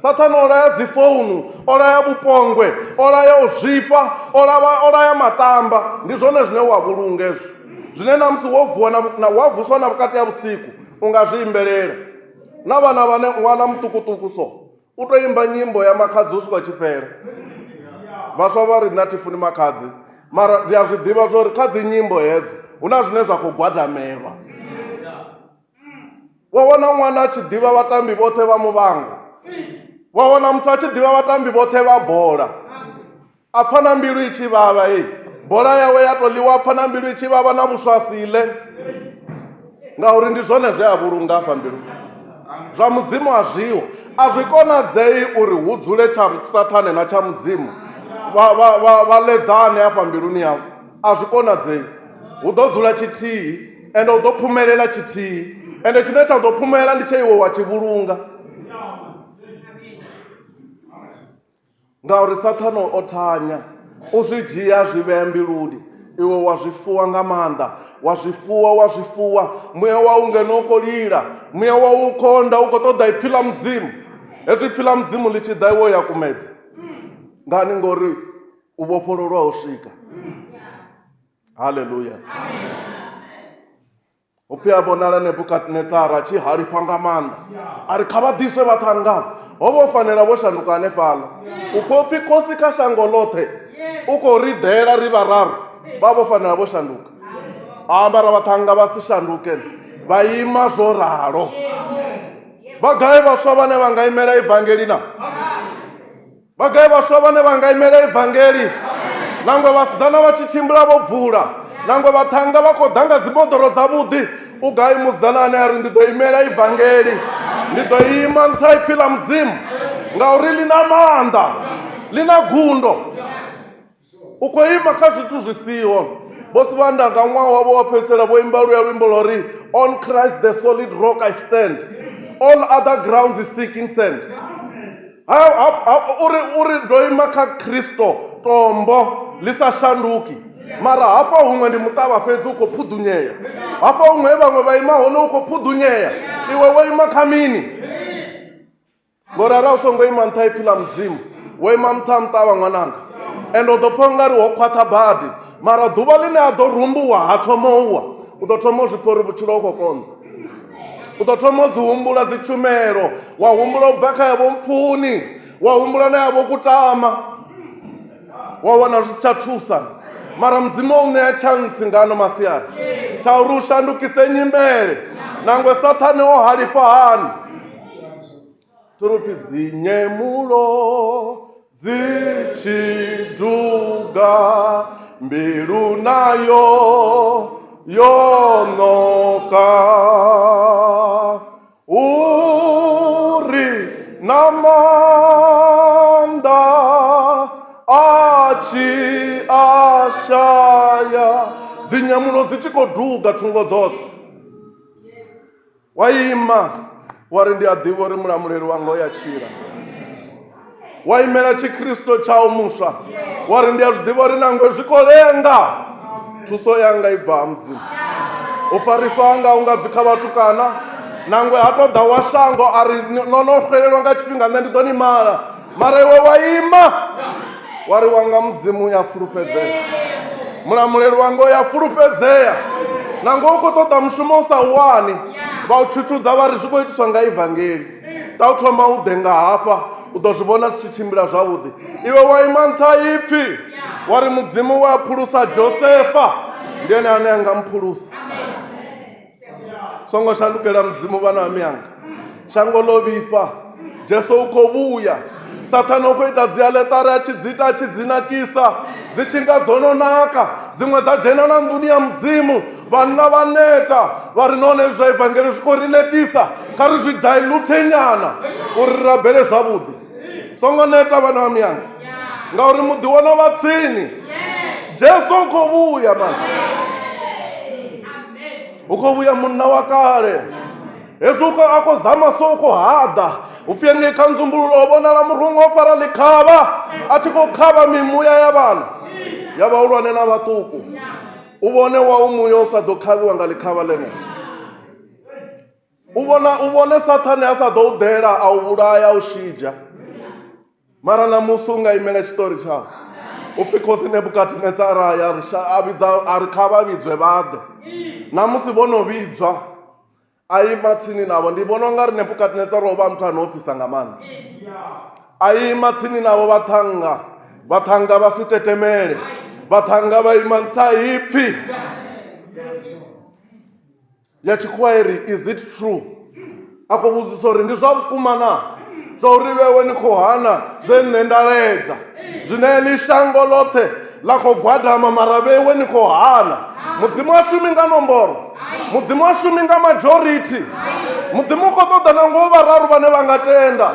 Saṱhane o laya dzi founu, o laya vhupongwe, o laya u zwifha, o laya maṱamba. Ndi zwone zwine wa vhulunga hezwo, zwine na musi wo vuswa na vhukati ha vhusiku u nga zwi imbelela. Na vhana vhane ṅwana muṱukuṱuku so u tou imba nyimbo ya makhadzi u swika tshi fhela. Vhaswa vha ri nṋe a thi funi makhadzi, mara ndi a zwi ḓivha zwa uri kha dzi nyimbo hedzo hu na zwine zwa khou gwadamelwa. Wa wana ṅwana a tshi ḓivha vhatambi vhoṱhe vha Muvhango, wa wana muthu a tshi ḓivha vhatambi vhoṱhe vha bola, a pfa na mbilu i tshi vhavha. Bola yawe ya tou ḽiwa, a pfa na mbilu i tshi vhavha na vhuswa si ḽe, ngauri ndi zwone zwe a vhulunga hafha mbilu. Zwa Mudzimu a zwiho, a zwi konadzei uri hu dzule tsha Saṱhane na tsha Mudzimu vha ḽedzane hafha mbiluni yavho. A zwi konadzei. Hu ḓo dzula tshithihi ende hu ḓo phumelela tshithihi, ende tshine tsha ḓo phumelela ndi tshe iwe wa tshi vhulunga. Ngauri Saṱhane o thanya u zwi dzhia zwi vhea mbiluni, iwe wa zwifuwa nga maanḓa, wa zwifuwa, muya wau ngeno u khou lila, muya wau u khonda, u khou ṱoḓa ipfhi ḽa Mudzimu. Hezwi ipfhi ḽa Mudzimu ḽi tshi ḓa iwe ya kumedza ngani? Ngori u vhofhololwa u swika. Haleluya. Upfi a vhonala Nebukadnezara tshi halifha nga maanḓa, a ri kha vha ḓiswe vhaṱhannga. Ho vha fanela vho shanduka hanefhaḽa. U khou pfi khosi kha shango ḽoṱhe u khou ri dela ri vhararu, vha vho fanela vho shanduka. Ambara vhaṱhannga vha si shanduke, vha ima zwo ralo. Vhagai vhaswa vhane vha nga imela ivangeli na? Vhagai vhaswa vhane vha nga imela ivangeli? Nangwe vhasidzana vha tshi tshimbila vho bvula, nangwe vhaṱhannga vha khou ḓa nga dzimoḓoro dzavhuḓi. U gai musidzana ane a ri ndi ḓo imela ivangeli, ndi ḓo ima nṱha ipfhi ḽa Mudzimu, ngauri ḽi na maanḓa, ḽi na gundo. U khou ima kha zwithu zwi siho. Vho Sivhanda nga ṅwaha wavho wa fhedzisela vho imba luimbo lwo ri on Christ the solid rock I stand, all other grounds is sinking sand. Uri ndo ima kha Kristo, tombo ḽi sa shanduki. Mara hafha huṅwe ndi muṱavha fhedzi u khou phuḓunyea, hafha huṅwe vhaṅwe vha ima hone u khou phuḓunyea. Iwe wo ima kha mini? Ngori arali u songo ima nṱha ipfhi ḽa Mudzimu, wo ima nṱha muṱavha ṅwananga, ende u ḓo pfha u nga ri ho khwaṱha badi. Mara ḓuvha ḽine a ḓo rumbuwa ha thoma u wa, u ḓo thoma u zwi pfha uri vhutshilo u khou konḓa. U ḓo thoma u dzi humbula dzi tshumelo, wa humbula u bva kha yavho Mpfuni, wa humbula na yavho Kutama, wa wana zwi si tsha thusa. Mara Mudzimu u ṋea tshantsi nga ano masiari tsha uri u shandukise nyimele, nangwe Saṱhane o halifha hani. Turi dzinyemulo dzi tshi duga, mbilu nayo yo noka, uri na maanḓa a tshi a shaya. Dzinyamulo dzi tshi khou duga thungo dzoṱhe. Wa ima wa ri ndi a ḓivha uri mulamuleli wanga o ya tshila. Wa imela tshikristo tshau muswa, wa ri ndi a zwi ḓivha uri nangwe zwi khou lenga. Thuso yanga i bva ha Mudzimu. U fariswa hanga u nga bvi kha vhatukana, nangwe ha tou ḓa wa shango a ri no no xelelwa nga tshifhinga nṋe ndi ḓo ni mala, mara iwe wa ima wa ri wanga mudzimu ya fulufhedzea, mulamuleli wanga ya fulufhedzea, nangwe u khou ṱoḓa mushumo u sa wani, vha u thutudza vha ri zwi khou itiswa nga evangeli, ta u thoma u ḓe nga hafha u ḓo zwi vhona zwi tshi tshimbila zwavhuḓi. Iwe wa ima nṱha ipfhi wa ri mudzimu wa phulusa Josefa, ndi ene ane anga mphulusa. Songo shandukela mudzimu vhana vha miyanga, shango ḽo vhifha, Jesu u khou vhuya, Saṱhane u khou ita dzi aḽetari a tshi dzi ita a tshi dzi nakisa, dzi tshi nga dzo no naka, dziṅwe dza dzhena na nḓuni ya mudzimu, vhanna vha neta vha ri nahone zwa evangeli zwi khou ri netisa, kha ri zwi dilute nyana uri ri rabele zwavhuḓi. Songo neta vhana vha miyanga, ngauri muḓi wono vha tsini, Jesu u khou vhuya mani, u khou vhuya munna wa kale. Hezwi a khou zama so u khou haḓa, u pfhi ngei kha nzumbululo o vhonala murungo o fara ḽikhavha a tshi khou khavha mimuya ya vhana ya vhahulwane na vhaṱuku. U vhone wa u muya u sa ḓo khavhiwa nga ḽikhavha ḽeneḽo. U vhone Saṱhane a sa ḓo u ḓela a u vhulaya, a u shidzha, mara ṋamusi u nga imele tshiṱori tshawe. U pfhi khosi Nebukadinezara a ri kha vha vhidzwe vha ḓe. Ṋamusi vho no vhidzwa, a ima tsini navho, ndi vhona unga ri Nebukadinezara o vha muthu ano ofhisa nga maanḓa. A ima tsini navho vhaṱhanga vha si tetemele, vhaṱhanga vha ima nṱha ipfhi ya tshikhuwa iri, is it true? A khou vhudzisa uri ndi zwa vhukuma na zwa uri vhewe ni khou hana zwe nṋe nda ledza, zwine ḽi shango ḽoṱhe ḽa khou gwadama, mara vhewe ni khou hana. Mudzimu a shumi nga nomboro, mudzimu a shumi nga majority, mudzimu u khou ṱoḓa na ngoho vhararu vhane vha nga tenda,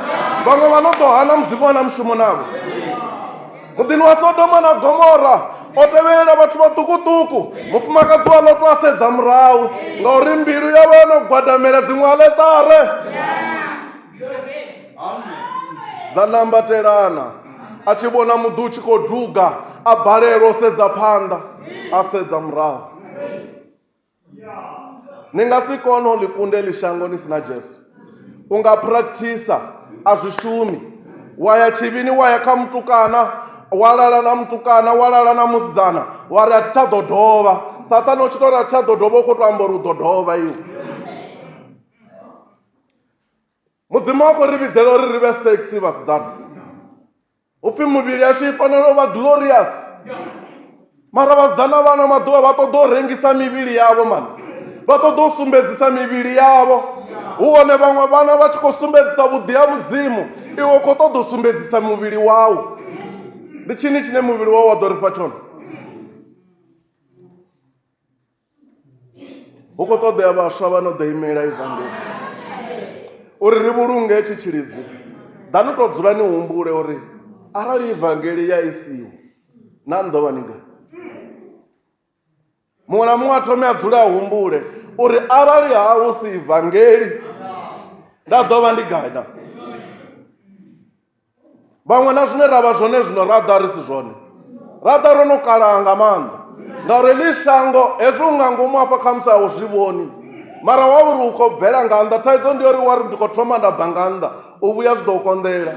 vhaṅwe vha no ḓo hana mudzimu wa na mushumo navho. Muḓini wa Sodoma na Gomora o tevhelela vhathu vhaṱukuṱuku, mufumakadzi wa Ḽoto a sedza murahu ngauri mbilu yavho yo no gwadamela dziṅwe aḽetare dza nambatelana. A tshi vhona muḓi u tshi khou duga, a balelwa u sedza phanḓa, a sedza murahu. Ni nga si kone u ḽi kunde ḽi shango ni sina Jesu. U nga practice a zwi shumi, wa ya tshivhini, wa ya kha mutukana, wa lala na mutukana, wa lala na musidzana, wa ri a thi tsha ḓo dovha. Saṱhane u tshi tou ri a thi tsha ḓo dovha, u khou tou amba uri u ḓo dovha iwe. Mudzimu a khou ri vhidzela uri ri vhe sexy vhasidzana, u pfhi mivhili yashu i fanela u vha glorious, mara vhasidzana vhana maḓuvha vha ṱoḓa u rengisa mivhili yavho mani, vha ṱoḓa u sumbedzisa mivhili yavho. Hu hone vhaṅwe vhana vha tshi khou sumbedzisa vhuḓi ha mudzimu, iwe u khou ṱoḓa u sumbedzisa muvhili wau. Ndi tshini tshine muvhili wau wa ḓo ri fha tshone? Hu khou ṱoḓea vhaswa vha no ḓo imela evangeli uri ri vhulunge hetshi tshilidzi. Ḓani tou dzula ni humbule uri arali evangeli ya isiwa na ni ḓo vha ni gai? Muṅwe na muṅwe a thome a dzule a humbule uri arali ha hu si evangeli nda ḓo vha ndi gai na? Vhaṅwe na zwine ra vha zwone zwino ra ḓa ri si zwone, ra ḓa ro no kalaha nga maanḓa, ngauri ḽi shango hezwi u nga ngomu hafha kha musi a u zwi vhoni, mara wa uri u khou bvela nga nnḓa. Thaidzo ndi uri wa ri ndi khou thoma nda bva nga nnḓa, u vhuya zwi ḓo u konḓela.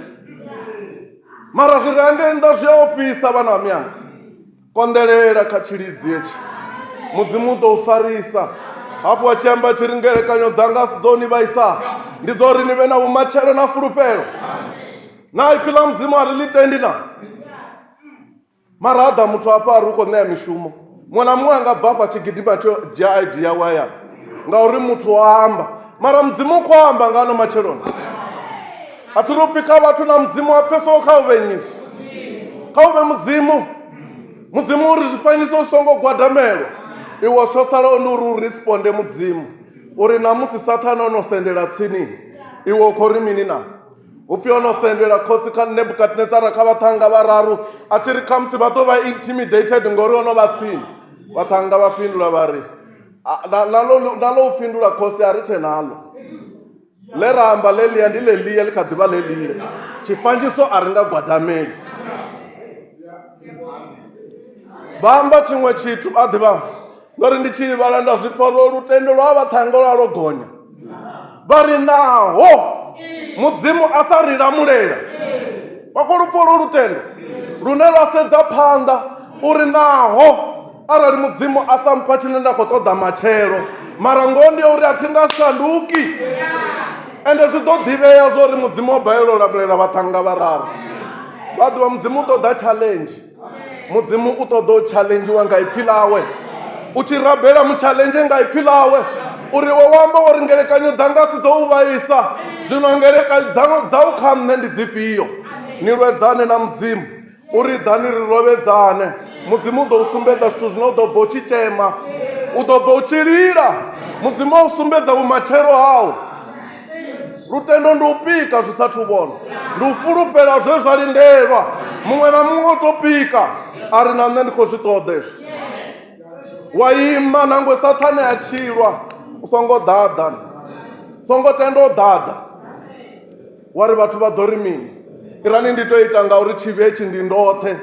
Mara zwi re hangei nnḓa zwi a ofhisa vhana vha miyanga. Konḓelela kha tshilidzi hetshi, mudzimu u ḓo u farisa. Hafhu a tshi amba tshi ri ngelekanyo dzanga si dzo ni vhaisa, ndi dzo uri ni vhe na vhumatshelo na fulufhelo. Na ipfhi ḽa mudzimu a ri ḽi tendi na, mara ha ḓa muthu hafha a ri u khou ṋea mishumo, muṅwe na muṅwe a nga bva hafha tshigidima tsho dzhia ID yawe hayani, ngauri muthu o amba, mara mudzimu u khou amba nga ano matsheloni. A thi ri u pfhi kha vhathu na mudzimu wa pfesaho kha u vhe nnyi, kha u vhe mudzimu. Mudzimu uri zwifanyiso zwi songo gwadamelwa, iwe zwo salaho ndi uri u responde mudzimu uri namusi Saṱhane o no sendela tsini, iwe u khou ri mini na? U pfhi o no sendela khosi kha Nebukadinezara kha vhaṱhanga vhararu, a tshi ri khamusi vha ḓo vha intimidated ngori o no vha tsini. Vhaṱhanga vha fhindula vha ri naḽo u fhindula khosi a ri tshe naḽo, ḽe ra amba ḽeḽiya ndi ḽeḽiya ḽi kha ḓivha ḽeḽiya, tshifanyiso a ri nga gwadameli. Vha amba tshiṅwe tshithu a ḓivha ngori ndi tshi vhala nda zwi pfa uri lutendo lwa vhaṱhanga lwa lwo gonya. vha ri naho mudzimu a sa ri lamulela. Vha khou lupfha lutendo lune lwa sedza phanḓa uri naho arali mudzimu a sa mpha tshine nda khou ṱoḓa matshelo, mara ngoho ndi ya uri a thi nga shanduki. Ende zwi ḓo ḓivhea zwa uri mudzimu o balelwa u lamulela vhaṱhannga vhararu. Vha ḓivha mudzimu u ṱoḓa challenge. Mudzimu u ṱoḓa u challengewa nga ipfhi ḽawe. U tshi rabela mutshaḽenzhe nga ipfhi ḽawe uri wo wamba uri ngelekanyo dzanga si dzo u vhaisa, zwino ngelekanyo dza u kha nṋe ndi dzifhio? Ni lwedzane na mudzimu uri ḓani ri rovhedzane. Mudzimu u ḓo u sumbedza zwithu zwine u ḓo bva u tshi tema, u ḓo bva u tshi lila. Mudzimu o u sumbedza vhumatshelo hawu. Lutendo ndi u pika zwi sathu vhona, ndi u fulufhela zwe zwa lindelwa. Muṅwe na muṅwe o to pika a ri na nṋe ndi khou zwi ṱoḓa hezwi. Wa ima nangwe sathane a tshilwa u songo ḓaḓa, songo tenda u ḓaḓa. Wa ri vhathu vha ḓo ri mini? Irani ndi to ita ngauri tshivhi hetshi ndi ndoṱhe.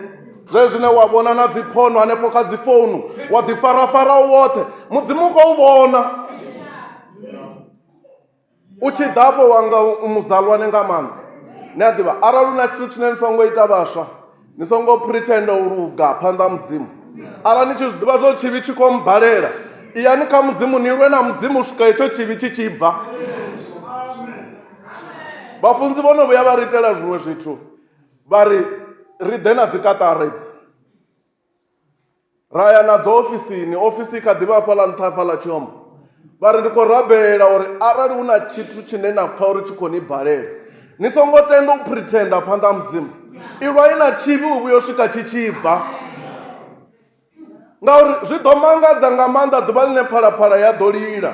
Zwe zwine wa vhona na dziphono hanefho kha dzi founu wa ḓi farafara u woṱhe, mudzimu u khou vhona. U tshi ḓafho wanga muzalwane nga maanḓa, ni a ḓivha arali u na tshithu tshine ni songo ita vhaswa, ni songo pretenda u luga phanḓa ha mudzimu. Arali ni tshi zwi ḓivha zwo tshivhi tshi khou mbalela, iyani kha mudzimu ni lwe na mudzimu u swika hetsho tshivhi tshi tshi bva. Vhafunzi vho no vhuya vha ri itela zwiṅwe zwithu, vha ri ri ḓe na dzi kaṱara idzi, ra ya na dzo ofisini, ofisi kha ḓivha hafhaḽa nṱha hafhaḽa Tshiombo. Vha ri ndi khou rabelela uri arali hu na tshithu tshine na pfa uri tshi khou ni balela, ni songo tenda u pretenda phanḓa ha mudzimu. Ilwai na tshivhi u vhuya u swika tshi tshi bva. Ngauri zwi ḓo mangadza nga maanḓa ḓuvha ḽine phalaphala ya ḓo lila,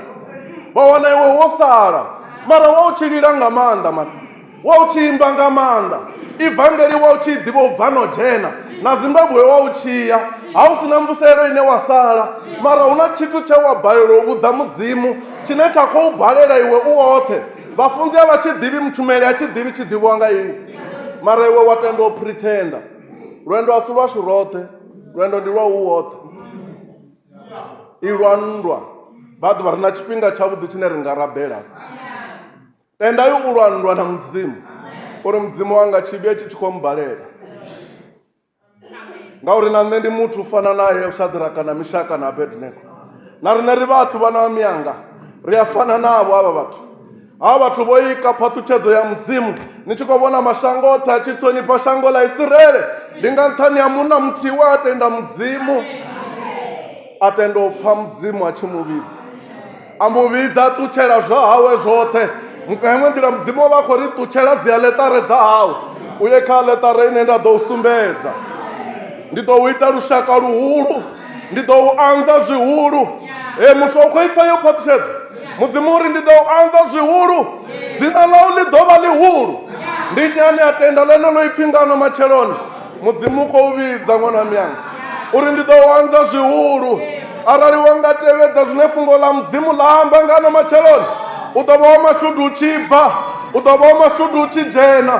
wa wana iwe wo sala, mara wa u tshi lila nga maanḓa mani, wa u tshi imba nga maanḓa, ivangeli wa u tshi ḓivha u bva no dzhena, na Zimbabwe wa u tshiya, ha u sina mvuselo ine wa sala, mara huna tshithu tshe wa balelwa u vhudza mudzimu tshine tsha khou balela iwe u woṱhe. Vhafunzi a vha tshi ḓivhi, mutshumeli a tshi ḓivhi, tshi ḓivhiwa nga iwe, mara iwe wa tenda u pretenda. Lwendo a si lwashu roṱhe, lwendo ndi lwa u woṱhe. Ilwa nndwa vha ḓuvha ri na tshifhinga tshavhuḓi tshine ri nga rabela. Tendai u lwa nndwa na mudzimu uri mudzimu wanga tshivhi hetshi tshi khou mbalela. Ngauri na nṋe ndi muthu u fana naye Shadraka na Mishaka na Abednego. Na riṋe ri vhathu vhana vha mianga, ri a fana navho havha vhathu. Havha vhathu vho ika phaṱhutshedzo ya mudzimu, ni tshi khou vhona mashango oṱhe a tshi ṱhonifha shango ḽa Israele, ndi nga nṱhani ha munna muthihi we a tenda mudzimu, a tenda u pfha mudzimu a tshi mu vhidza, a mu vhidza a ṱutshela zwa hawe zwoṱhe. Nga iṅwe nḓila mudzimu o vha a khou ri ṱutshela dzi aḽetare dza hawu, u ye kha aḽetare ine nda ḓo u sumbedza. Ndi ḓo u ita lushaka luhulu, ndi ḓo u anza zwihulu. Muswa u khou ipfa yo phaṱhutshedzo, mudzimu uri ndi ḓo u anza zwihulu, dzina ḽau ḽi ḓo vha ḽihulu. Ndi nyani a tenda ḽeneḽo ipfhi ngano matsheloni, mudzimu u khou vhidza ṅwana wa mianga uri ndi ḓo u anza zwihulu. Arali wa nga tevhedza zwine fhungo ḽa mudzimu ḽa amba ngano matsheloni, u ḓo vha wa mashudu u tshi bva, u ḓo vha wa mashudu u tshi dzhena,